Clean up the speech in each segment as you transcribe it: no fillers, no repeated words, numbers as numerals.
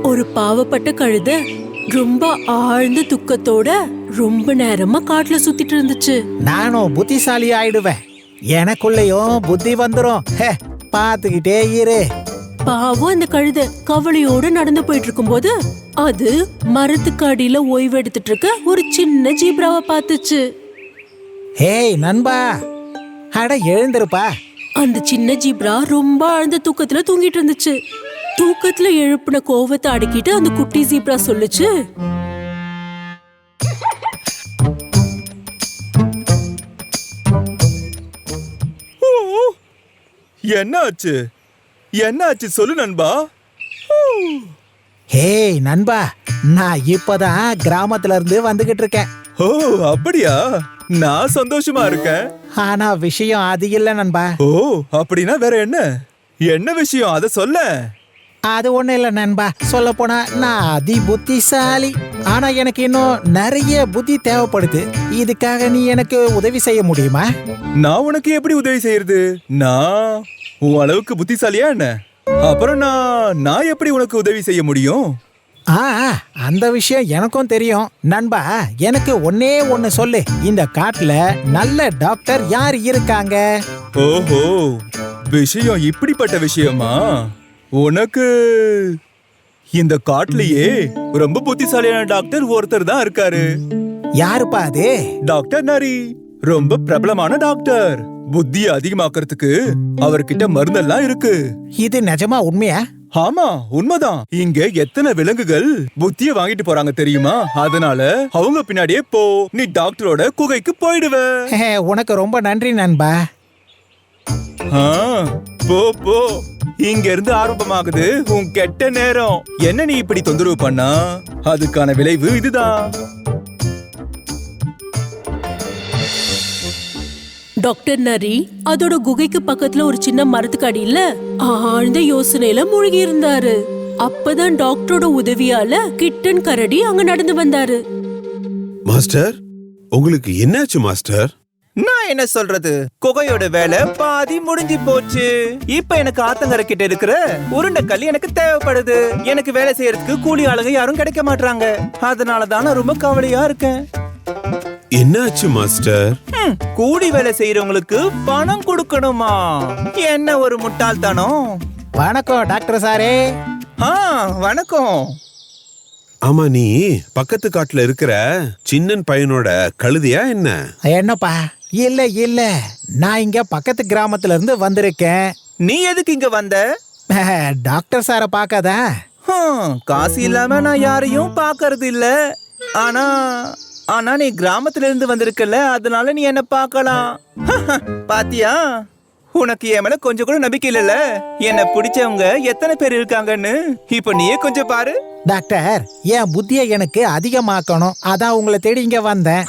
ஒரு பாவப்பட்ட கழுத ரொம்ப ஆழ்ந்த துக்கத்தோட ரொம்ப நேரமா காட்டுல சுத்திட்டு இருந்துச்சு. நானும் புத்திசாலி ஆயிடுவேன், எனக்குள்ளயும் புத்தி வந்துரும். பாத்துக்கிட்டே இரு. பாவம் அந்த கழுத கவலையோட நடந்து போயிட்டு இருக்கும்போது அது மரத்துக்கு அடியில ஓய்வு எடுத்துட்டு இருக்க ஒரு சின்ன ஜீப்ராவை பார்த்துச்சு. ஹேய் நண்பா, அட எழுந்திருப்பா. அந்த சின்ன ஜீப்ரா ரொம்ப ஆழ்ந்த தூக்கத்துல தூங்கிட்டு இருந்துச்சு. தூக்கத்துல எழுப்பின கோவத்தை அடக்கிட்டு அந்த குட்டி ஜீப்ரா சொல்லுச்சு, என்னாச்சு என்னாச்சு சொல்லு நண்பா. ஹேய் நண்பா, நான் இப்பதான் கிராமத்துல இருந்து வந்துகிட்டு இருக்கேன். ஓ அப்படியா, நான் சந்தோஷமா இருக்கேன். ஆனா விஷயம் அது இல்ல நண்பா. ஓ அப்படின்னா வேற என்ன என்ன விஷயம், அத சொல்ல. அது ஒண்ணு இல்ல நண்பா, சொல்ல போனா நான் அதி புத்திசாலி. ஆனா எனக்கு இன்னும் நிறைய புத்தி தேவைப்படுது. இதுக்காக நீ எனக்கு உதவி செய்ய முடியுமா? நான் உனக்கு எப்படி உதவி செய்யறது? நான் உன் அளவுக்கு புத்திசாலியா என்ன? அப்புறம் நான் எப்படி உனக்கு உதவி செய்ய முடியும்? அந்த விஷயம் எனக்கும் தெரியும் நண்பா. எனக்கு ஒன்னே ஒன்னு சொல்லு, இந்த காட்டுல நல்ல டாக்டர் யார் இருக்காங்க? ஓஹோ, விஷயம் இப்படிப்பட்ட விஷயமா? உனக்கு இந்த காட்டுலயே ரொம்ப புத்திசாலியான டாக்டர் ஒருத்தர் தான் இருக்காரு. யாருப்பா அது? டாக்டர் நரி, ரொம்ப பிரபலமான டாக்டர். புத்திய அதிகமாக்குறதுக்கு அவர்கிட்ட மருந்தெல்லாம் இருக்கு. இது நிஜமா உண்மையா? ஆமா, உண்மைதான். இங்க எத்தனை விலங்குகள் புத்திய வாங்கிட்டு போறாங்க தெரியுமா? அதனால அவங்க பின்னாடியே போ, நீ டாக்டரோட குகைக்கு போயிடுவ. உனக்கு ரொம்ப நன்றி நண்பா. போ போ, இங்க இருந்து ஆரம்பமாகுது உன் கெட்ட நேரம். என்ன நீ இப்படி தொந்தரவு பண்ணா அதுக்கான விளைவு இதுதான். டாக்டர் நரி அதோட குகைக்கு பக்கத்துல ஒரு சின்ன மரத்துக்கு அடியில ஆழ்ந்த யோசனையில மூழ்கி இருந்தாரு. அப்பதான் டாக்டரோட உதவியால கிட்டன் கரடி அங்க நடந்து வந்தாரு. மாஸ்டர், உங்களுக்கு என்னாச்சு மாஸ்டர்? நான் என்ன சொல்றது, குகையோட வேலை பாதி முடிஞ்சு போச்சு. இப்ப எனக்கு ஆத்தங்கரை கிட்ட இருக்கிற உருண்டை கல் எனக்கு தேவைப்படுது. எனக்கு வேலை செய்யறதுக்கு கூலி ஆளுங்க யாரும் கிடைக்க மாட்டாங்க. அதனாலதான் நான் ரொம்ப கவலையா இருக்கேன். என்னாச்சு மாஸ்டர்? கூலி வேலை செய்யறவங்களுக்கு பணம் கொடுக்கணுமா? என்ன ஒரு முட்டாள்தானம். வணக்கம் டாக்டர் சாரே. வணக்கம். ஆமா, நீ பக்கத்து காட்டுல இருக்கிற சின்னன் பையனோட கழுதையா என்ன? என்னப்பா, இல்ல இல்ல, நான் இங்க பக்கத்து கிராமத்துல இருந்து வந்திருக்கேன். நீ எதுக்கு இங்க வந்த? டாக்டர் சார பாக்காதா? காசு இல்லாம நான் யாரையும் பாக்கறது இல்ல. ஆனா ஆனா நீ கிராமத்துல இருந்து வந்திருக்கல, அதனால நீ என்ன பார்க்கலாம். பாத்தியா, உனக்கு என் மேல கொஞ்சம் கூட நம்பிக்கை இல்லல. என்ன பிடிச்சவங்க எத்தனை பேர் இருக்காங்கன்னு இப்ப நீயே கொஞ்சம் பாரு. டாக்டர், என் புத்தியை எனக்கு அதிகமாக்கணும், அதான் உங்களை தேடி இங்க வந்தேன்.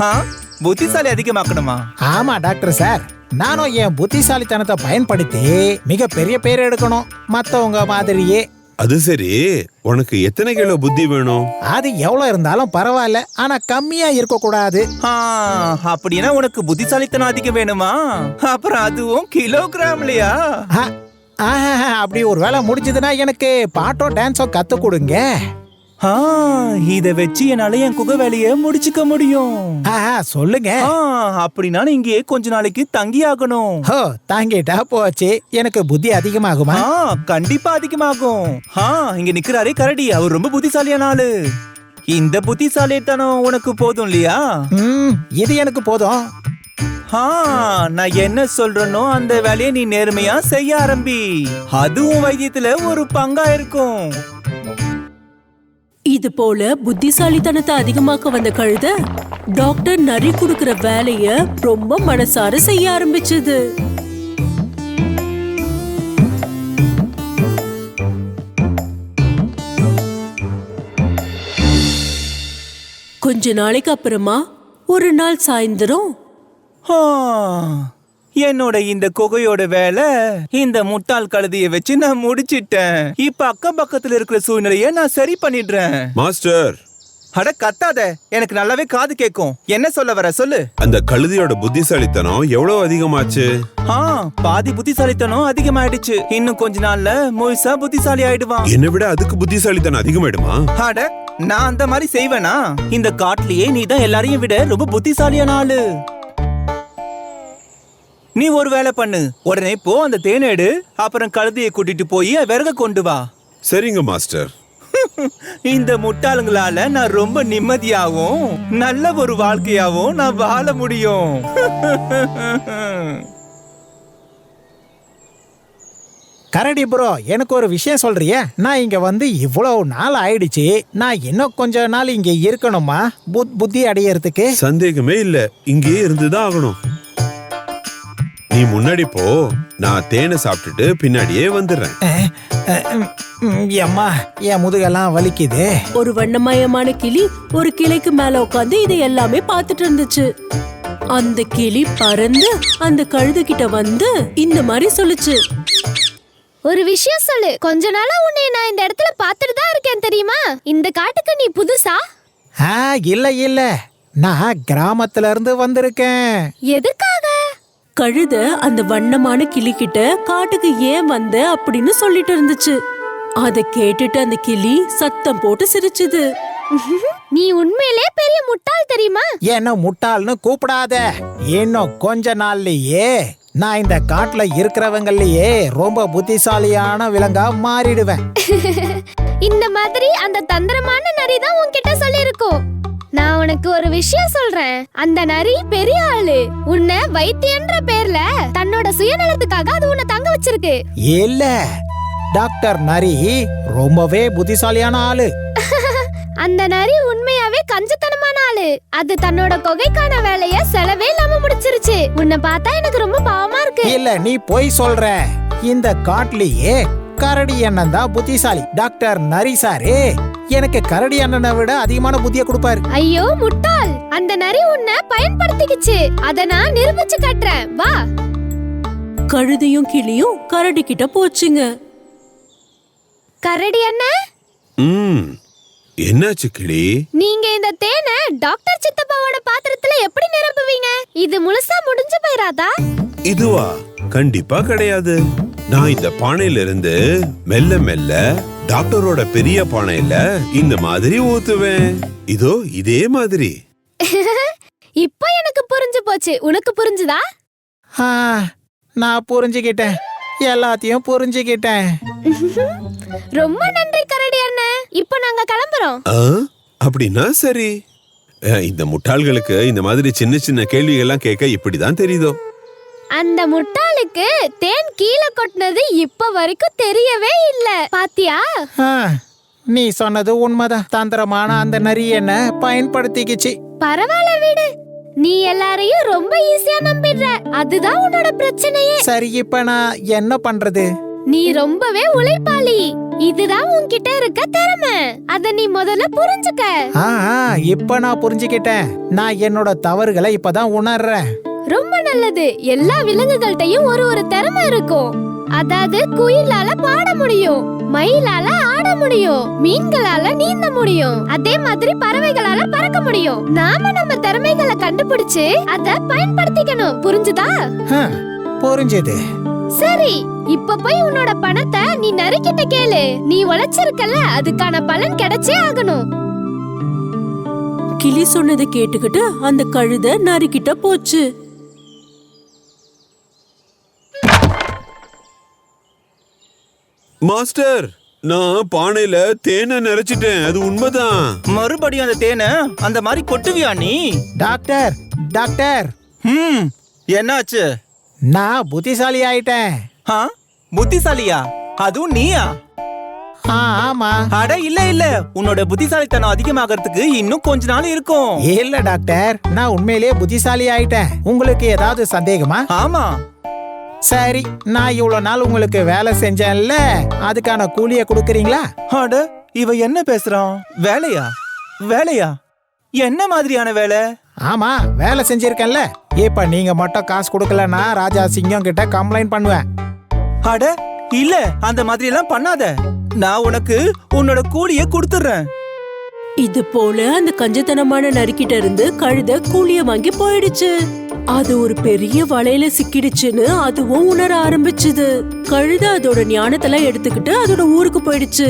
புத்திசாலி அதிகமாக்கணுமா? ஆமா டாக்டர் சார், நானும் என் புத்திசாலித்தனத்தை பயன்படுத்தி மிக பெரிய பேர் எடுக்கணும், மத்தவங்க மாதிரியே. அது சரி, உனக்கு எத்தனை கிலோ புத்தி வேணும்? அது எவ்வளவு இருந்தாலும் பரவாயில்ல, ஆனா கம்மியா இருக்க கூடாது. அப்படின்னா உனக்கு புத்திசாலித்தனம் அதிகம் வேணுமா? அப்புறம் அதுவும் கிலோகிராம்லயா? அப்படி ஒரு வேலை முடிஞ்சதுன்னா எனக்கு பாட்டோ டான்ஸோ கத்து கொடுங்க. இத வச்சு என்னால என் குகை வேலைய முடிச்சுக்க முடியும். சொல்லுங்க. அப்படின்னா இங்கே கொஞ்ச நாளைக்கு தங்கி ஆகணும். தாங்கிட்டா போச்சு. எனக்கு புத்தி அதிகமாகுமா? கண்டிப்பா அதிகமாகும். இங்க நிக்கிறாரே கரடி, அவர் ரொம்ப புத்திசாலியான ஆளு. இந்த புத்திசாலித்தனம் உனக்கு போதும் இல்லையா? இது எனக்கு போதும். நான் என்ன சொல்றேனோ அந்த வேலையை நீ நேர்மையா செய்ய ஆரம்பி. அதுவும் வைத்தியத்துல ஒரு பங்கா இருக்கும். இது போல புத்திசாலித்தனத்தை அதிகமாக்க வந்த கழுத டாக்டர் நரி கொடுக்கிற வேலைய ரொம்ப மனசார செய்ய ஆரம்பிச்சது. கொஞ்ச நாளைக்கு அப்புறமா ஒரு நாள் சாயந்தரம் என்னோட இந்த குகையோட வேலை இந்த முட்டாள் கழுதைய வச்சு நான் முடிச்சிட்டேன். இப்ப அக்கம் பக்கத்துல இருக்கிற சூழ்நிலைய நான் சரி பண்ணிடுறேன். மாஸ்டர், அட கத்தாத, எனக்கு நல்லாவே காது கேக்கும். என்ன சொல்ல வர சொல்லு. அந்த கழுதையோட புத்திசாலித்தனம் எவ்வளவு அதிகமாச்சு? பாதி புத்திசாலித்தனம் அதிகமாயிடுச்சு. இன்னும் கொஞ்ச நாள்ல முழுசா புத்திசாலி ஆயிடுவான். என்னை விட அதுக்கு புத்திசாலித்தனம் அதிகமாயிடுமா? அட நான் அந்த மாதிரி செய்வேனா? இந்த காட்டுலயே நீ தான் எல்லாரையும் விட ரொம்ப புத்திசாலியான ஆளு. நீ ஒரு வேலை பண்ணு, உடனே போ அந்த தேனை எடு, அப்புறம் கழுதையை கூட்டிட்டு போய் விறக கொண்டு வா. சரிங்க மாஸ்டர். இந்த முட்டாளுங்களால நான் ரொம்ப நிம்மதியாவும் நல்ல ஒரு வாழ்க்கையாவும் நான் வாழ முடியும். கரடி ப்ரோ, எனக்கு ஒரு விஷயம் சொல்றிய? நான் இங்க வந்து இவ்வளவு நாள் ஆயிடுச்சு. நான் இன்னும் கொஞ்ச நாள் இங்க இருக்கணுமா புத்தி அடையறதுக்கு? சந்தேகமே இல்ல, இங்கேயே இருந்துதான் ஆகணும். நீ முன்னாடி போ, நான் தேனை சாப்பிட்டுட்டு பின்னாடியே வந்துடுறேன். அம்மா, என் முதுகெல்லாம் வலிக்குது. ஒரு வண்ணமயமான கிளி ஒரு கிளைக்கு மேல உட்காந்து இதை எல்லாமே பார்த்துட்டு இருந்துச்சு. அந்த கிளி பறந்து அந்த கழுது கிட்ட வந்து இந்த மாதிரி சொல்லுச்சு. ஒரு விஷயம் சொல்லு, கொஞ்ச நாளா உன்னை நான் இந்த இடத்துல பார்த்துட்டு தான் இருக்கேன் தெரியுமா? இந்த காட்டுக்கு நீ புதுசா? இல்ல, நான் கிராமத்துல இருந்து வந்திருக்கேன். எதுக்காக? கழுத அந்த வண்ணமான கிளி கிட்ட காட்டுக்கு ஏன் வந்த அப்படின்னு சொல்லிட்டு இருந்துச்சு. அத கேட்டுட்டு அந்த கிளி சத்தம் போட்டு சிரிச்சுது. நீ உண்மையிலே பெரிய முட்டாள் தெரியுமா? என்ன முட்டாள்னு கூப்பிடாத. இன்னும் கொஞ்ச நாள்லயே நான் இந்த காட்டுல இருக்கிறவங்கலயே ரொம்ப புத்திசாலியான விலங்கா மாறிடுவேன். இந்த மாதிரி அந்த தந்திரமான நரி தான் உன்கிட்ட சொல்லிருக்கோம். நான் உனக்கு ஒரு விஷயம் சொல்றேன். அந்த நரி பெரிய ஆளு. உன்னை வைத்தியன்ற பேர்ல தன்னோட சுயநலத்துக்காக அது உன்னை தங்க வச்சிருக்கு. இல்ல, டாக்டர் நரி ரொம்பவே புத்திசாலியான ஆளு. அந்த நரி உண்மையாவே கஞ்சத்தனமான ஆளு. அது தன்னோட கொகைக்கான வேலைய செலவே இல்லாம முடிச்சிருச்சு. உன்னை பார்த்தா எனக்கு ரொம்ப பாவமா இருக்கு. இல்ல, நீ போய் சொல்ற. இந்த காட்டுலயே கரடி அண்ணன் தான் புத்திசாலி. டாக்டர் நரி சாரு எனக்கு கரடி அண்ணனை விட அதிகமான புத்திய கொடுப்பாரு. ஐயோ முட்டாள், அந்த நரி உன்னை பயன்படுத்திக்கிச்சு. அத நான் நிரூபிச்சு காட்டுறேன், வா. கழுதையும் கிளியும் கரடி கிட்ட போச்சுங்க. கரடி அண்ணன், என்னாச்சு கிளி? நீங்க இந்த தேனை டாக்டர் சித்தப்பாவோட பாத்திரத்துல எப்படி நிரப்புவீங்க? இது முழுசா முடிஞ்சு போயிராதா? இதுவா? கண்டிப்பா கிடையாது. நான் இந்த பானையில இருந்து மெல்ல மெல்ல டாக்டரோட பெரிய பானையில இந்த மாதிரி ஊத்துவேன். இதோ இதே மாதிரி. இப்போ எனக்கு புரிஞ்சு போச்சு. உனக்கு புரிஞ்சுதா? நான் புரிஞ்சுக்கிட்டேன், எல்லாத்தையும் புரிஞ்சுக்கிட்டேன். ரொம்ப நன்றி கரடி அண்ணன். இப்போ நாங்க கிளம்புறோம். அப்படின்னா சரி. இந்த முட்டாள்களுக்கு இந்த மாதிரி சின்ன சின்ன கேள்விகள்லாம் கேட்க இப்படிதான் தெரியுதோ. அந்த முட்டாளுக்கு தேன் கீழே கொட்டினது இப்ப வரைக்கும் தெரியவே இல்ல. பாத்தியா? நீ சொன்னது உண்மைதான். தந்திரமான அந்த நரி என்ன பயன்படுத்திக்கிச்சு. பரவாயில்ல விடு. நீ எல்லாரையும் ரொம்ப ஈஸியா நம்பிடுற. அதுதான் உன்னோட பிரச்சனையே. சரி, இப்ப நான் என்ன பண்றது? நீ ரொம்பவே உழைப்பாளி. இதுதான் உன்கிட்ட இருக்க திறமை. அத நீ முதல்ல புரிஞ்சுக்க. இப்ப நான் புரிஞ்சுக்கிட்டேன். நான் என்னோட தவறுகளை இப்பதான் உணர்றேன். ரொம்ப நல்லது. எல்லா விலங்குகள்கிட்டயும் ஒரு திறமை இருக்கும். அதாவது குயிலால பாட முடியும், மயிலால ஆட முடியும், மீன்களால நீந்த முடியும், அதே மாதிரி பறவைகளால பறக்க முடியும். நாம நம்ம திறமைகளை கண்டுபிடிச்சு அத பயன்படுத்திக்கணும். புரிஞ்சுதா? புரிஞ்சுது. சரி, இப்ப போய் உன்னோட பணத்தை நீ நரிக்கிட்ட கேளு. நீ உழைச்சிருக்கல, அதுக்கான பலன் கிடைச்சே ஆகணும். கிளி சொன்னதை கேட்டுக்கிட்டு அந்த கழுதை நரிக்கிட்ட போச்சு. மாஸ்டர், நான் பானையில தேனை நிறைச்சிட்டேன். அது உண்மைதான். மறுபடியும் அந்த தேனை அந்த மாதிரி கொட்டுவியா நீ? Doctor, doctor. என்னாச்சு? நான் புத்திசாலி ஆயிட்டேன். புத்திசாலியா? அதுவும் நீயா? ஆமா. அட இல்ல, உன்னோட புத்திசாலித்தனம் அதிகமாகறதுக்கு இன்னும் கொஞ்ச நாள் இருக்கும். இல்ல டாக்டர், நான் உண்மையிலேயே புத்திசாலி ஆயிட்டேன். உங்களுக்கு ஏதாவது சந்தேகமா? ஆமா. சரி, நான் இவ்வளவு நாள் உங்களுக்கு வேலை செஞ்சேன்ல, அதுக்கான கூலிய கொடுக்கறீங்களா? அட, இவ என்ன பேசுறான்? வேலையா? வேலையா? என்ன மாதிரியான வேலை? ஆமா, வேலை செஞ்சிருக்கேன்ல. இப்ப நீங்க மட்டும் காசு கொடுக்கலன்னா ராஜா சிங்கம் கிட்ட கம்ப்ளைண்ட் பண்ணுவேன். அட இல்ல, அந்த மாதிரி எல்லாம் பண்ணாத. நான் உனக்கு உன்னோட கூலிய கொடுத்துறேன். இது போல அந்த கஞ்சத்தனமான நரிக்கிட்ட இருந்து கழுதை கூலிய வாங்கி போயிடுச்சு. அது ஒரு பெரிய வலையில சிக்கிடுச்சுன்னு அதுவும் உணர ஆரம்பிச்சுது. கழுதை அதோட ஞானத்தெல்லாம் எடுத்துக்கிட்டு அதோட ஊருக்கு போயிடுச்சு.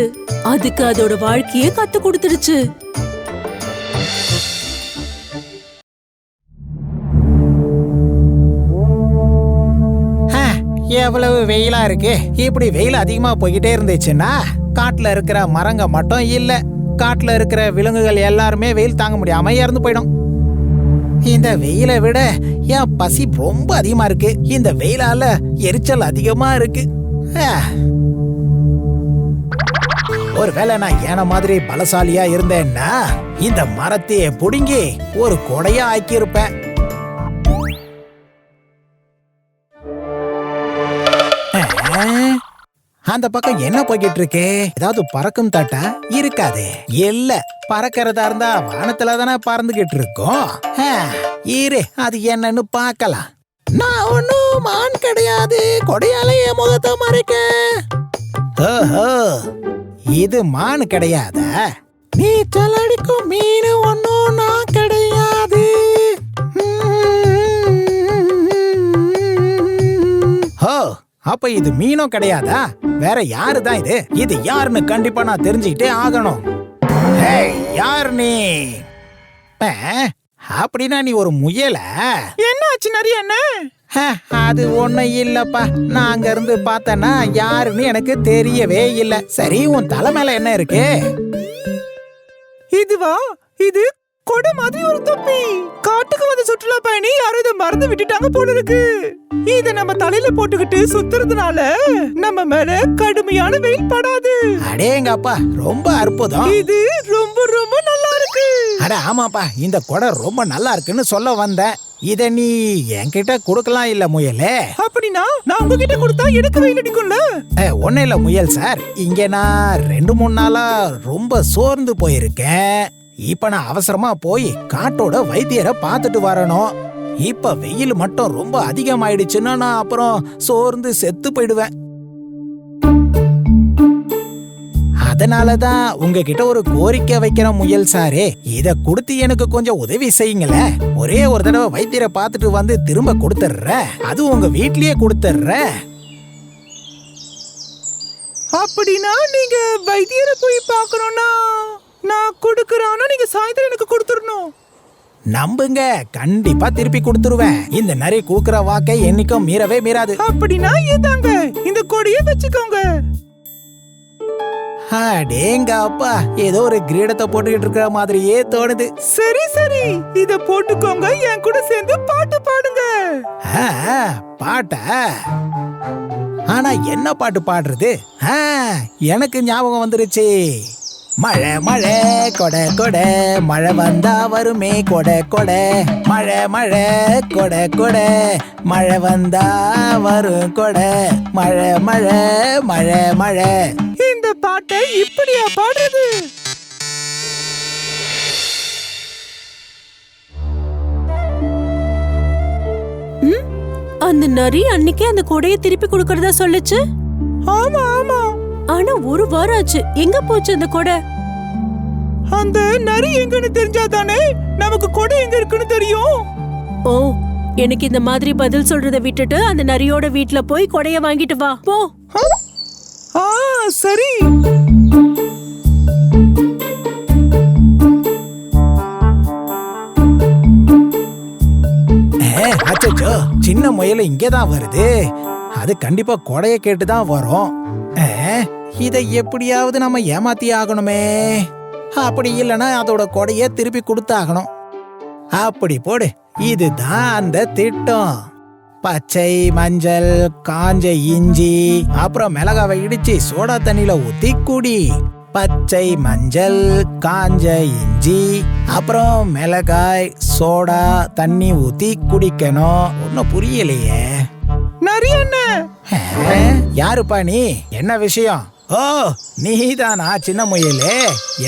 அதுக்கு அதோட வாழ்க்கைய கத்து கொடுத்துடுச்சு. எவ்வளவு வெயிலா இருக்கு. இப்படி வெயில் அதிகமா போய்கிட்டே இருந்துச்சுன்னா காட்டுல இருக்கிற மரங்க மட்டும் இல்ல, காட்டுல இருக்கிற விலங்குகள் எல்லாருமே வெயில் தாங்க முடியாம இறந்து போயிடும். இந்த வெயிலை விட என் பசி ரொம்ப அதிகமா இருக்கு. இந்த வெயிலால எரிச்சல் அதிகமா இருக்கு. ஒருவேளை நான் ஏன மாதிரி பலசாலியா இருந்தேன்னா இந்த மரத்தையே புடுங்கி ஒரு கொடையா ஆக்கி இருப்பேன். அந்த பக்கம் என்ன போய்கிட்டு இருக்கு? ஏதாவது பறக்கும் தட்டா இருக்காது. இல்ல, பறக்கிறதா இருந்தா வானத்துல தானே பறந்துகிட்டு இருக்கோம். இரு, அது என்னன்னு பார்க்கலாம். நான் ஒன்னும் மான் கிடையாது, கொடையால என் முகத்தை மறைக்க. ஓஹோ, இது மான் கிடையாதா? நீச்சல் அடிக்கும் மீன் ஒன்னும் நான் கிடையாது. ஹோ, அப்ப இது மீனும் கிடையாதா? வேற யாரு தான் இது? இது யாருன்னு கண்டிப்பா நான் தெரிஞ்சுக்கிட்டே ஆகணும். யார் நீ? அப்படின்னா நீ ஒரு முயல? என்ன ஆச்சு நரி என்ன? அது ஒண்ணும் இல்லப்பா. நான் அங்க இருந்து பார்த்தேன்னா யாருன்னு எனக்கு தெரியவே இல்ல. சரி, உன் தலை மேல என்ன இருக்கு? இதுவா? இது கொடை மாதிரி ஒரு தொப்பி. காட்டுக்கு வந்த சுற்றுலா பயணி யாரும் இதை மறந்து விட்டுட்டாங்க போல இருக்கு. இத நம்ம தலையில போட்டுக்கிட்டு சுத்துறதுனால நம்ம மேல கடுமையான வெயில் படாது. அடேங்கப்பா, ரொம்ப அற்புதம். இது ரொம்ப ரொம்ப நல்லா இருக்கு. அட ஆமாப்பா, இந்த கொடை ரொம்ப நல்லா இருக்குன்னு சொல்ல வந்தேன். இத நீ என்கிட்ட கொடுக்கலாம் இல்ல முயலே? அப்படின்னா நான் உங்ககிட்ட கொடுத்தா எனக்கு வெயில் அடிக்கும்ல? ஒன்னும் இல்ல முயல் சார், இங்க நான் 2-3 நாளா ரொம்ப சோர்ந்து போயிருக்கேன். இப்ப நான் அவசரமா போய் காட்டோட வைத்தியரை பார்த்துட்டு வரணும். இப்ப வெயில் மட்டும் ரொம்ப அதிகமாயிடுச்சுன்னா நான் அப்புறம் சோர்ந்து செத்து போயிடுவேன். அதனாலதான் உங்ககிட்ட ஒரு கோரிக்கை வைக்கிற முயல் சாரே. இத கொடுத்து எனக்கு கொஞ்சம் உதவி செய்யுங்களேன். ஒரே ஒரு தடவை வைத்தியரை பார்த்துட்டு வந்து திரும்ப கொடுத்துடுறேன். அது உங்க வீட்லயே கொடுத்துடுறேன். அப்படின்னா நீங்க வைத்தியரை போய் பார்க்கணும்னா நான் கொடுக்கறானா நீங்க சாயந்தரம் எனக்கு கொடுத்துடணும். நம்புங்க, கண்டிப்பா திருப்பி கொடுத்துருவேன். இந்த நரி குடுக்கற வாக்கை என்னைக்கும் மீறவே மீறாது. அப்படின்னா இதாங்க, இந்த கொடியை வச்சுக்கோங்க. அடேங்க அப்பா, ஏதோ ஒரு கிரீடத்தை போட்டுக்கிட்டு இருக்கிற மாதிரியே தோணுது. சரி சரி, இத போட்டுக்கோங்க. என் கூட சேர்ந்து பாட்டு பாடுங்க. பாட்டா? ஆனா என்ன பாட்டு பாடுறது? எனக்கு ஞாபகம் வந்துருச்சு. மழை மழை கொடை கொடை, மழை வந்தா வருமே கொடை கொடை. மழை மழை கொடை கொடை, மழை வந்தா வரும் கொடை. மழை மழை மழை மழை. இந்த பாட்டை இப்படியா பாடுறது? அந்த நரி அன்னைக்கே அந்த கொடையை திருப்பி கொடுக்கறதா சொல்லுச்சு. ஆமா ஆமா. ஆனா ஒரு வாரம் ஆச்சு. எங்க போச்சு அந்த கொடை? அந்த நரி எங்கன்னு தெரிஞ்சாதானே நமக்கு கொடை எங்க இருக்குன்னு தெரியும். ஓ, எனக்கு இந்த மாதிரி பதில் சொல்றத விட்டுட்டு அந்த நரியோட வீட்ல போய் கொடைய வாங்கிட்டு வா போ. சரி. அச்சோ, சின்ன முயல் இங்கதான் வருது. அது கண்டிப்பா கொடைய கேட்டுதான் வரும். இதை எப்படியாவது நம்ம ஏமாத்தி ஆகணுமே. அப்படி இல்லைன்னா அதோட கொடைய திருப்பி கொடுத்தாகணும். அப்படி போடு, இதுதான் அந்த திட்டம். பச்சை மஞ்சள், காஞ்ச இஞ்சி, அப்புறம் மிளகாவை இடிச்சு சோடா தண்ணியில ஊத்தி குடி. பச்சை மஞ்சள், காஞ்ச இஞ்சி, அப்புறம் மிளகாய், சோடா தண்ணி ஊத்தி குடிக்கணும். ஒன்னும் புரியலையே. நரி என்ன? யாருப்பா நீ? என்ன விஷயம்? ஓ, நீதானா சின்ன முயலே?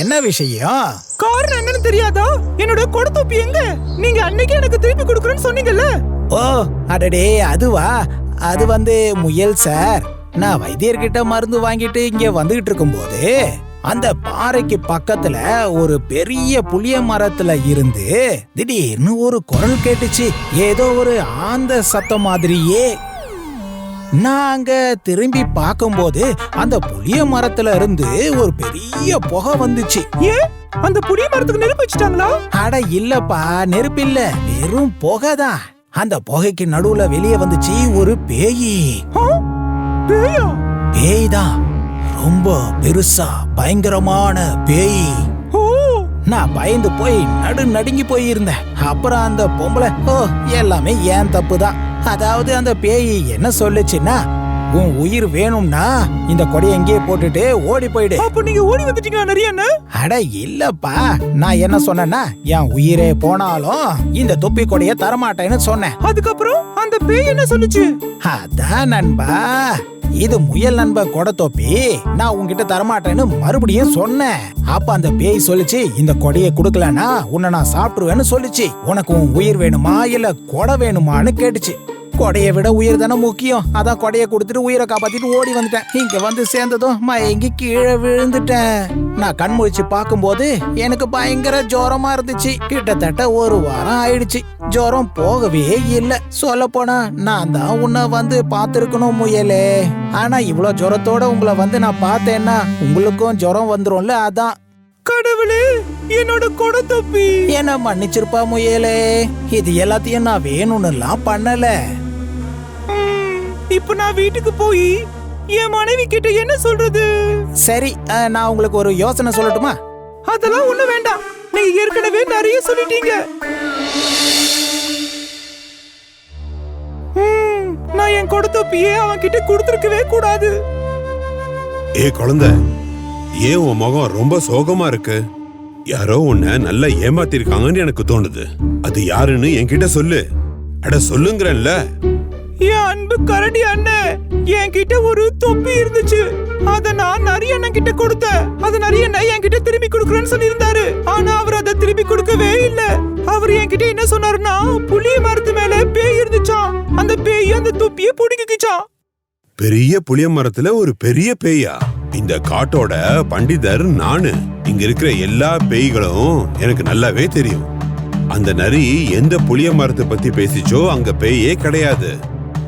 என்ன விஷயம்? காரணம் என்னன்னு தெரியாதா? என்னோட கொடை தொப்பி எங்க? நீங்க அன்னைக்கு எனக்கு திருப்பி கொடுக்கறேன்னு சொன்னீங்கல்ல. ஓ, அடடே, அதுவா? அது முயல் சார், நான் வைத்தியர்கிட்ட மருந்து வாங்கிட்டு இங்க வந்துகிட்டு இருக்கும்போது அந்த பாறைக்கு பக்கத்துல ஒரு பெரிய புளிய மரத்துல இருந்து திடீர்னு ஒரு குரல் கேட்டுச்சு. ஏதோ ஒரு ஆந்த சத்தம் மாதிரியே. நாங்க திரும்பி பார்க்கும்போது அந்த புளிய மரத்துல இருந்து ஒரு பெரிய புகை வந்துச்சு. ஏன் அந்த புளிய மரத்துக்கு நெருப்பு வச்சுட்டாங்களா? அட இல்லப்பா, நெருப்பு இல்ல, வெறும் புகைதான். அந்த புகைக்கு நடுவுல வெளியே வந்துச்சு ஒரு பேயி. பேயா? பேய்தான், ரொம்ப பெருசா பயங்கரமான பேய். நான் பயந்து போய் நடுங்கி போயிருந்தேன். அப்புறம் அந்த பொம்பளை, எல்லாமே ஏன் தப்புதான். அதாவது அந்த பேய் என்ன சொல்லுச்சுன்னா, உன் உயிர் வேணும்னா இந்த கொடையை எங்கேயே போட்டுட்டு ஓடி போயிடு. அப்ப நீங்க ஓடி வந்துட்டீங்களா நிறைய? அட இல்லப்பா, நான் என்ன சொன்னேன்னா, என் உயிரே போனாலும் இந்த தொப்பி கொடையை தரமாட்டேன்னு சொன்னேன். அதுக்கப்புறம் அந்த பேய் என்ன சொல்லுச்சு? அதான் நண்பா, இது முயல் நண்ப கொடை தொப்பி, நான் உன்கிட்ட தரமாட்டேன்னு மறுபடியும் சொன்னேன். அப்ப அந்த பேய் சொல்லுச்சு, இந்த கொடையை குடுக்கலன்னா உன்னை நான் சாப்பிட்டுருவேன்னு சொல்லுச்சு. உனக்கு உன் உயிர் வேணுமா இல்ல கொடை வேணுமான்னு கேட்டுச்சு. கொடையை விட உயிர் தானே முக்கியம். அதான் கொடையை கொடுத்துட்டு உயிரை காப்பாத்திட்டு ஓடி வந்துட்டேன். இங்க வந்து சேர்ந்ததும் மயங்கி கீழே விழுந்துட்டேன். நான் கண் முழிச்சு பார்க்கும்போது எனக்கு பயங்கர ஜுரமா இருந்துச்சு. கிட்டத்தட்ட ஒரு வாரம் ஆயிடுச்சு. ஜுரம் போகவே இல்லை. சொல்ல போனா நான் தான் உன்னை வந்து பார்த்திருக்கணும் முயலே. ஆனா இவ்வளவு ஜுரத்தோட உங்களை வந்து நான் பார்த்தேன்னா உங்களுக்கும் ஜுரம் வந்துரும்ல. அதான். கடவுளே, என்னோட கொடை தொப்பி என்ன மன்னிச்சிருப்பா முயலே. இது எல்லாத்தையும் நான் வேணும்னுலாம் பண்ணல. இப்ப நான் வீட்டுக்கு போய் என் மனைவி கிட்ட என்ன சொல்றது? சரி, நான் உங்களுக்கு ஒரு யோசனை சொல்லட்டுமா? அதெல்லாம் ஒண்ணு வேண்டாம், நீங்க ஏற்கனவே நிறைய சொல்லிட்டீங்க. நான் என் கொடை தொப்பியே அவன் கிட்ட கொடுத்துருக்கவே கூடாது. ஏ குழந்தை, ஏன் உன் முகம் ரொம்ப சோகமா இருக்கு? யாரோ உன்னை நல்லா ஏமாத்திருக்காங்கன்னு எனக்கு தோணுது. அது யாருன்னு என்கிட்ட சொல்லு. அட சொல்லுங்கறேன்ல. என் அன்பு கரடி அண்ணன், என்கிட்ட ஒரு தொப்பி இருந்துச்சு. அத நான் நிறைய அண்ணன் கிட்ட கொடுத்தேன். அது நிறைய அண்ணன் என்கிட்ட திரும்பி கொடுக்குறேன்னு சொல்லியிருந்தாரு. ஆனா அவர் அதை திருப்பி கொடுக்கவே இல்ல. அவர் என்கிட்ட என்ன சொன்னாருன்னா, புளிய மரத்து மேல பேய் இருந்துச்சாம். அந்த பேய் அந்த தொப்பியை புடிக்கிச்சாம். பெரிய புளிய மரத்துல ஒரு பெரிய பேயா? இந்த காட்டோட பண்டிதர் நானு. இங்க இருக்கிற எல்லா பேய்களும் எனக்கு நல்லாவே தெரியும். அந்த நரி எந்த புளிய மரத்தை பத்தி பேசிச்சோ அங்க பேயே கிடையாது.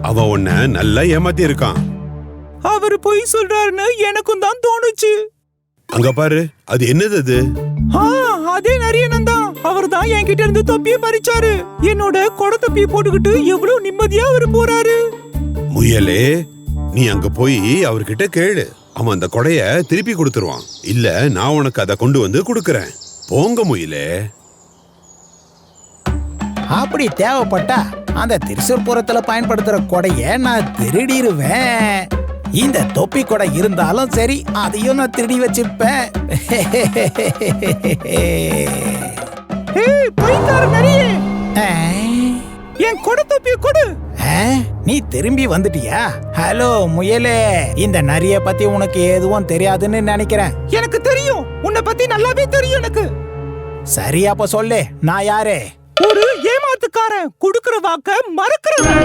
அவன் உன்னை நல்லா ஏமாத்தி இருக்கான். அவர் பொய் சொல்றாருன்னு எனக்கும் தான் தோணுச்சு. அங்க பாரு, அது என்னது அது? அதே நரியனன் தான். அவர் தான் என்கிட்ட இருந்து தொப்பியை பறிச்சாரு. என்னோட கொடை தொப்பியை போட்டுக்கிட்டு எவ்வளவு நிம்மதியா அவர் போறாரு. முயலே, நீ அங்க போய் அவர்கிட்ட கேளு. அவன் அந்த கொடைய திருப்பி கொடுத்துருவான். இல்ல நான் உனக்கு அதை கொண்டு வந்து கொடுக்கறேன். போங்க முயலே. அப்படி தேவைப்பட்டா அந்த திருசூர்புரத்துல பயன்படுத்துற கொடைய நான் திருடிடுவேன். இந்த தொப்பி கொடை இருந்தாலும் சரி, அதையும் நான் திருடி வச்சிருப்பேன். என் கொடை தொப்பியை கொடு. நீ திரும்பி வந்துட்டியா? ஹலோ முயலே, இந்த நரிய பத்தி உனக்கு எதுவும் தெரியாதுன்னு நினைக்கிறேன். எனக்கு தெரியும், உன்னை பத்தி நல்லாவே தெரியும் எனக்கு. சரி, அப்ப சொல்லு, நான் யாரு? ஒரு ஏமாத்துக்காரன், குடுக்கிற வாக்க மறக்கிறவன்.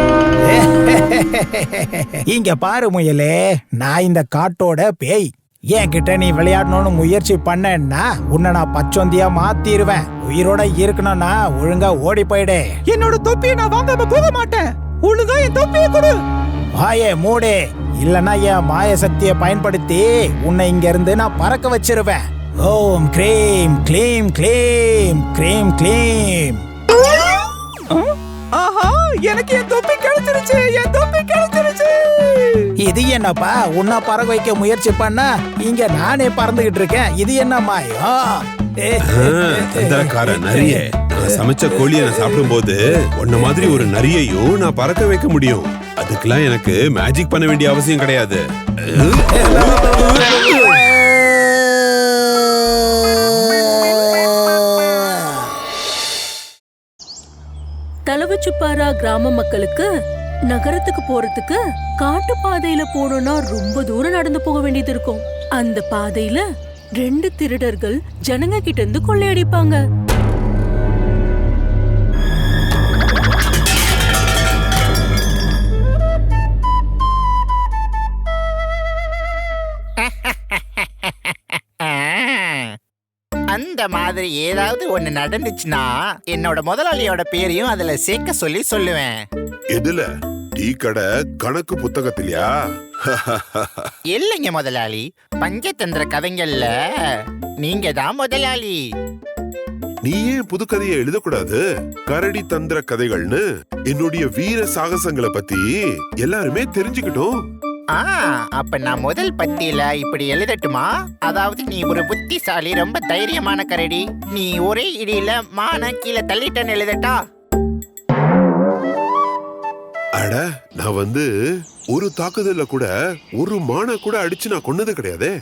இங்க பாரு முயலே, நான் இந்த காட்டோட பேய். என்கிட்ட நீ விளையாடணும்னு முயற்சி பண்ணேன்னா உன்னை நான் பச்சொந்தியா மாத்திருவேன். உயிரோட இருக்கணும்னா ஒழுங்கா ஓடி போயிடு. என்னோட தொப்பியை நான் வாங்காம போக மாட்டேன். ஒழுங்கா என் தொப்பியை கொடு. வாயே மூடு, இல்லனா என் மாய சக்தியை பயன்படுத்தி உன்னை இங்க இருந்து நான் பறக்க வச்சிருவேன். ஓம் க்ரீம் க்ளீம் க்ளீம் க்ரீம் க்ளீம். ஆஹா, எனக்கு என் தொப்பி கிடைச்சிருச்சு. என் தொப்பி கிடைச்சிருச்சு. இது என்னப்பா, உன்னை பறக்க வைக்க முயற்சி பண்ணா இங்க நானே பறந்துகிட்டு இருக்கேன். இது என்ன மாயம்? தந்திரக்கார நரிய, நான் சமைச்ச கோழியை நான் சாப்பிடும் போது உன்ன மாதிரி ஒரு நரியையும் நான் பறக்க வைக்க முடியும். அதுக்கெல்லாம் எனக்கு மேஜிக் பண்ண வேண்டிய அவசியம் கிடையாது. தலவச்சுப்பாரா கிராம மக்களுக்கு நகரத்துக்கு போறதுக்கு காட்டு பாதையில போனோம்னா ரொம்ப தூரம் நடந்து போக வேண்டியது இருக்கும். அந்த பாதையில 2 திருடர்கள் ஜனங்க கிட்ட இருந்து கொள்ளையடிப்பாங்க. இந்த மாதிரி ஏதாவது ஒண்ணு நடந்துச்சுன்னா என்னோட முதலாளியோட பேரையும் அதுல சேர்க்க சொல்லி சொல்லுவேன். எதுல? டீ கடை கணக்கு புத்தகத்திலயா? இல்லைங்க முதலாளி, பஞ்சதந்திர கதைகள்ல நீங்க தான் முதலாளி. நீ ஏன் புது கதையை எழுதக்கூடாது? கரடி தந்திர கதைகள்னு என்னுடைய வீர சாகசங்களை பத்தி எல்லாருமே தெரிஞ்சுக்கிட்டோம். அப்ப நான் முதல் பத்தியில இப்படி எழுதட்டுமா? அதாவது நீ ஒரு புத்திசாலி, ரொம்ப தைரியமான கரடி, நீ ஒரே இடியில மான கீழே தள்ளிட்டேன்னு எழுதட்டா? அட, நான் ஒரு தாக்குதல்ல கூட ஒரு மான கூட அடிச்சு நான் கொன்னது கிடையாதே.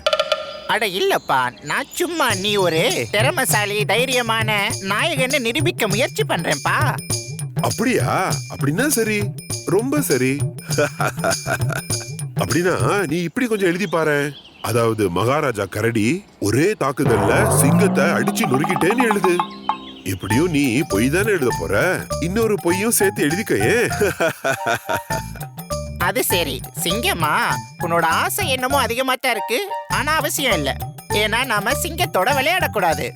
அட இல்லப்பா, நான் சும்மா நீ ஒரு திறமசாலி தைரியமான நாயகன்னு நிரூபிக்க முயற்சி பண்றேன்ப்பா. அப்படியா? அப்படின்னா சரி, ரொம்ப சரி. அப்படின்னா நீ இப்படி கொஞ்சம் எழுதி பாரு. அதாவது மகாராஜா கரடி ஒரே தாக்குதல்ல சிங்கத்தை அடிச்சு நொறுக்கிட்டேன்னு எழுது. எப்படியும் நீ பொய் தானே எழுத போற, இன்னொரு பொய்யும் சேர்த்து எழுதிக்கையே. அது சரி, சிங்கமா, உன்னோட ஆசை என்னமோ அதிகமா தான் இருக்கு. ஆனா அவசியம் இல்ல, ஏன்னா நாம சிங்கத்தோட விளையாடக்கூடாது.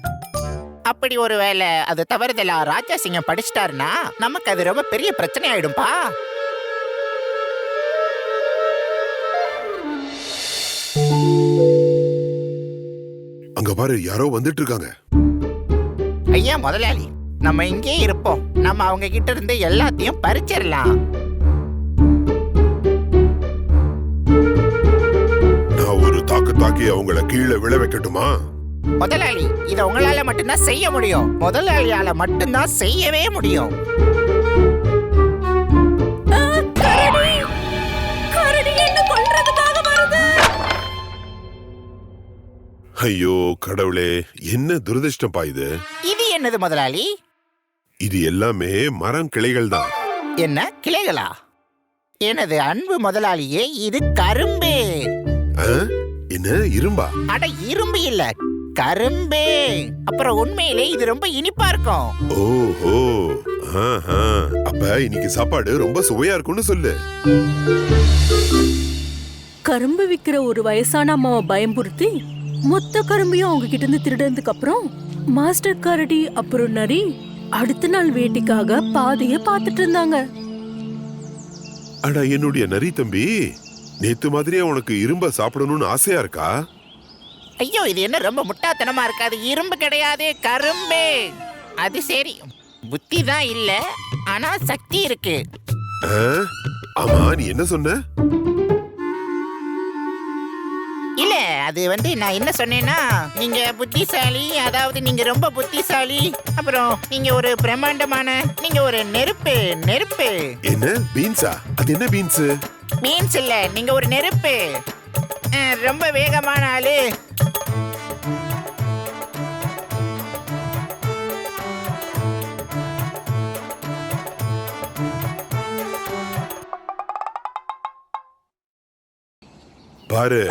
அப்படி ஒரு வேளை அது தவறுதலா ராஜா சிங்கம் படிச்சிட்டாருன்னா நமக்கு அது ரொம்ப பெரிய பிரச்சனை ஆயிடும்பா. அங்க பாரு, யாரோ வந்துட்டு இருக்காங்க. ஐயா முதலாளி, நம்ம இங்கே இருப்போம். நம்ம அவங்க கிட்ட இருந்து எல்லாத்தையும் பறிச்சிடலாம். நான் ஒரு தாக்கி அவங்கள கீழே விழ வைக்கட்டுமா? முதலாளி, இத உங்களால மட்டும்தான் செய்ய முடியும். முதலாளியால மட்டும்தான் செய்யவே முடியும். ஐயோ கடவுளே, என்ன துரதிருஷ்டப்பா இது. இது என்னது முதலாளி? இது எல்லாமே மரம் கிளைகள் தான். என்ன கிளைகளா? எனது அன்பு முதலாளியே, இது கரும்பு. என்ன இரும்பா? அட இரும்பு இல்ல, கரும்பு. அப்புறம் உண்மையிலே இது ரொம்ப இனிப்பா இருக்கும். ஓஹோ, அப்ப இன்னைக்கு சாப்பாடு ரொம்ப சுவையா இருக்கும்னு சொல்லு. கரும்பு விக்கிற ஒரு வயசான அம்மாவை பயம்புறுத்தி மொத்த கரும்பையும் அவங்க கிட்ட இருந்து திருடுறதுக்கு அப்புறம் மாஸ்டர் கரடி அப்புறம் நரி அடுத்த நாள் வேட்டைக்காக பாதைய பாத்துட்டு இருந்தாங்க. அட என்னுடைய நரி தம்பி, நேத்து மாதிரியே உனக்கு இரும்ப சாப்பிடணும்னு ஆசையா இருக்கா? ஐயோ, இது என்ன ரொம்ப முட்டாத்தனமா இருக்காது? இரும்பு கிடையாது, கரும்பு. அது சரி, புத்தி தான் இல்ல, ஆனா சக்தி இருக்கு. ஆமா, நீ என்ன சொன்ன? இல்ல, அது நான் என்ன சொன்னேன்னா, நீங்க புத்திசாலி, அதாவது நீங்க ரொம்ப புத்திசாலி, அப்புறம் நீங்க ஒரு பிரம்மாண்டமான, நீங்க ஒரு நெருப்பு. நெருப்பு என்ன பீன்ஸா? அது என்ன பீன்ஸ்? மீன்ஸ் இல்ல, நீங்க ஒரு நெருப்பு. ரொம்ப வேகமான ஆளு. பாரு,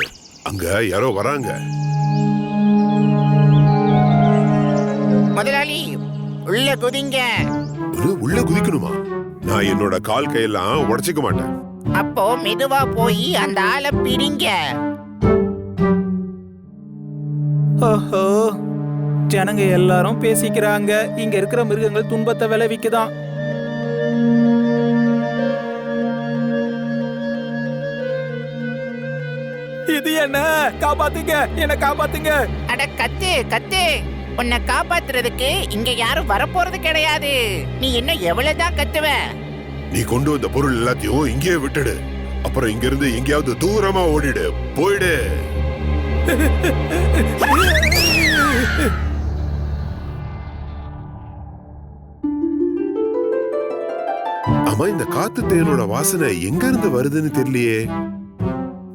அங்க யாரோ வராங்க. முதலாளி, உள்ள குதிங்க. உள்ள குதிக்கணுமா? நான் என்னோட கால் கையெல்லாம் உடைச்சிக்க மாட்டேன். அப்போ மெதுவா போய் அந்த ஆளை பிடிங்க. ஓஹோ, ஜனங்க எல்லாரும் பேசிக்கிறாங்க. இங்க இருக்கிற மிருகங்கள் துன்பத்தை விளைவிக்குதான். இது என்ன? காப்பாத்துங்க, என்ன காப்பாத்துங்க. அட கத்து கத்து, உன்னை காப்பாத்துறதுக்கு இங்க யாரும் வரப்போறது கிடையாது. நீ என்ன எவ்வளவுதான் கத்துவ? நீ கொண்டு வந்த பொருள் எல்லாத்தையும் இங்கேயே விட்டுடு. அப்புறம் இங்க இருந்து எங்கேயாவது தூரமா ஓடிடு. போயிடு. ஆமா, இந்த காத்து தேனோட வாசனை எங்க இருந்து வருதுன்னு தெரியலையே.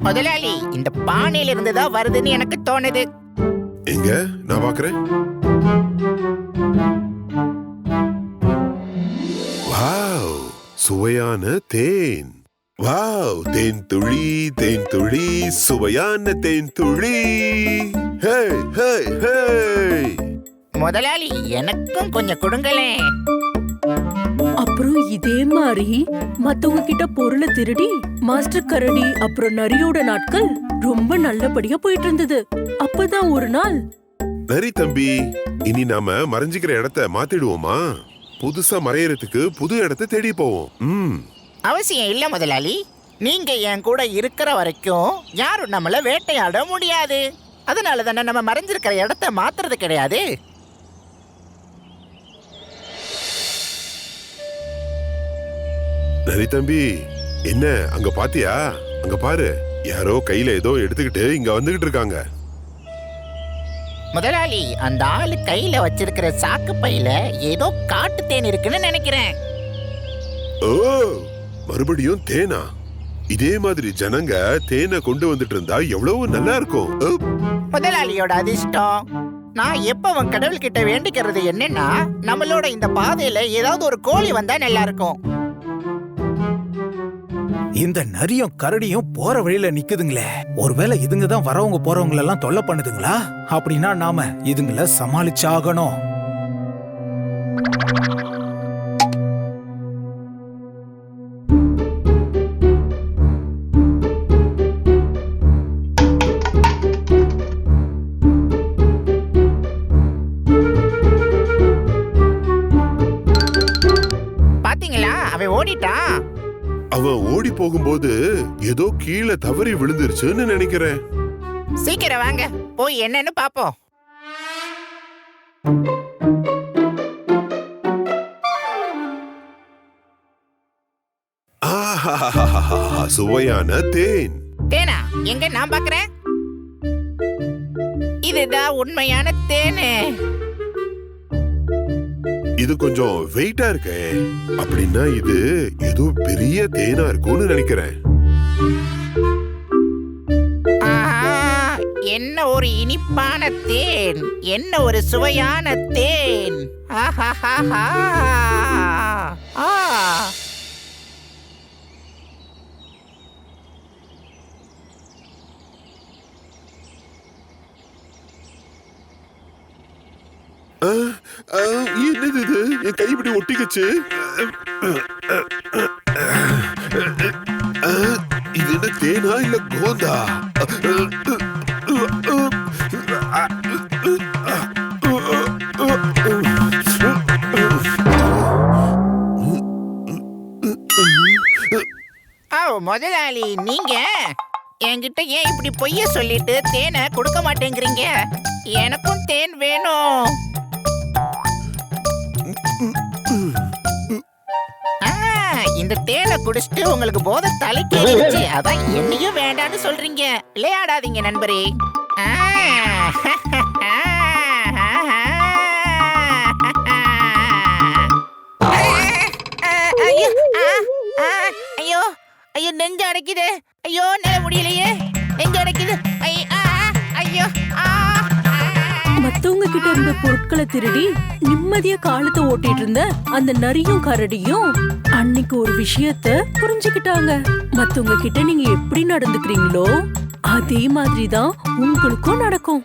முதலாளி, இந்த பானையில இருந்துதான் வருதுன்னு எனக்கு தோணுது. எங்க நான் பாக்குறேன். வாவ், சுவையான தேன். வாவ், தேன் துளி, தேன் துளி, சுவையான தேன் துளி. ஹே ஹே ஹே. முதலாளி, எனக்கும் கொஞ்சம் கொடுங்களேன். அப்புறம் இதே மாதிரி மத்தவங்க கிட்ட பொருளை திருடி மாஸ்டர் கரடி அப்புறம் நரியோட நாட்கள் ரொம்ப நல்லபடியா போயிட்டு இருந்தது. அப்பதான் ஒரு நாள் நரி தம்பி, இனி நாம மறைஞ்சிக்கிற இடத்த மாத்திடுவோமா? புதுசா மறையறதுக்கு புது இடத்தை தேடி போவோம். அவசியம் இல்ல முதலாளி. நீங்க என் கூட இருக்கிற வரைக்கும் யாரும் நம்மள வேட்டையாட முடியாது. அதனால தானே நம்ம மறைஞ்சிருக்கிற இடத்த மாத்துறது கிடையாது. நரி தம்பி, என்ன அங்க பாத்தியா? அங்க பாரு, யாரோ கையில ஏதோ எடுத்துக்கிட்டு இங்க வந்துகிட்டு இருக்காங்க. முதலாளி, அந்த ஆளு கையில வச்சிருக்கிற சாக்கு பையில ஏதோ காட்டு தேன் இருக்குன்னு நினைக்கிறேன். ஓ, மறுபடியும் தேனா? இதே மாதிரி ஜனங்க தேனை கொண்டு வந்துட்டு இருந்தா எவ்வளவு நல்லா இருக்கும். முதலாளியோட அதிர்ஷ்டம். நான் எப்பவும் கடவுள்கிட்ட வேண்டிக்கிறது என்னன்னா, நம்மளோட இந்த பாதையில ஏதாவது ஒரு கோழி வந்தா நல்லா இருக்கும். இந்த நரியும் கரடியும் போற வழியில நிக்குதுங்களே, ஒருவேளை இதுங்க தான் வரவங்க போறவங்க எல்லாம் தொல்லை பண்ணுதுங்களா? அப்படின்னா நாம இதுங்கள சமாளிச்சாகணும். பாத்தீங்களா, அவன் ஓடிட்டான். அவன் ஓடி போகும்போது ஏதோ கீழே தவறி விழுந்துருச்சுன்னு நினைக்கிறேன். சீக்கிரம் வாங்க, போய் என்னன்னு பாப்போம். ஆஹாஹாஹாஹா, சுவையான தேன். தேனா எங்க? நான் பாக்குறேன். இதுதான் உண்மையான தேனு. இது கொஞ்சம் வெயிட்டா இருக்கே. அப்படின்னா இது ஏதோ பெரிய தேனா இருக்கும்னு நினைக்கிறேன். என்ன ஒரு இனிப்பான தேன், என்ன ஒரு சுவையான தேன். ஆஹாஹாஹா. ஆ. என்னது இது? என் கை இப்படி ஒட்டிக்கிச்சு. இது என்ன தேனா இல்ல கோந்தா? முதலாளி, நீங்க என்கிட்ட ஏன் இப்படி பொய்ய சொல்லிட்டு தேனை கொடுக்க மாட்டேங்கிறீங்க? எனக்கும் தேன் வேணும். இந்த தேனை குடிச்சிட்டு உங்களுக்கு போதை தலைக்கேறிடுச்சு, அதான் என்னையும் வேண்டான்னு சொல்றீங்க. விளையாடாதீங்க நண்பரே. ஐயோ ஐயோ, நெஞ்சு அடைக்குது. ஐயோ, என்னால முடியலையே, நெஞ்சு அடைக்குது. ஐயோ. மத்தவங்க கிட்ட இருந்த பொருட்களை திருடி நிம்மதியா காலத்தை ஓட்டிட்டு இருந்த அந்த நரியும் கரடியும் அன்னைக்கு ஒரு விஷயத்த புரிஞ்சுக்கிட்டாங்க. மத்தவங்க கிட்ட நீங்க எப்படி நடந்துக்கிறீங்களோ அதே மாதிரிதான் உங்களுக்கும் நடக்கும்.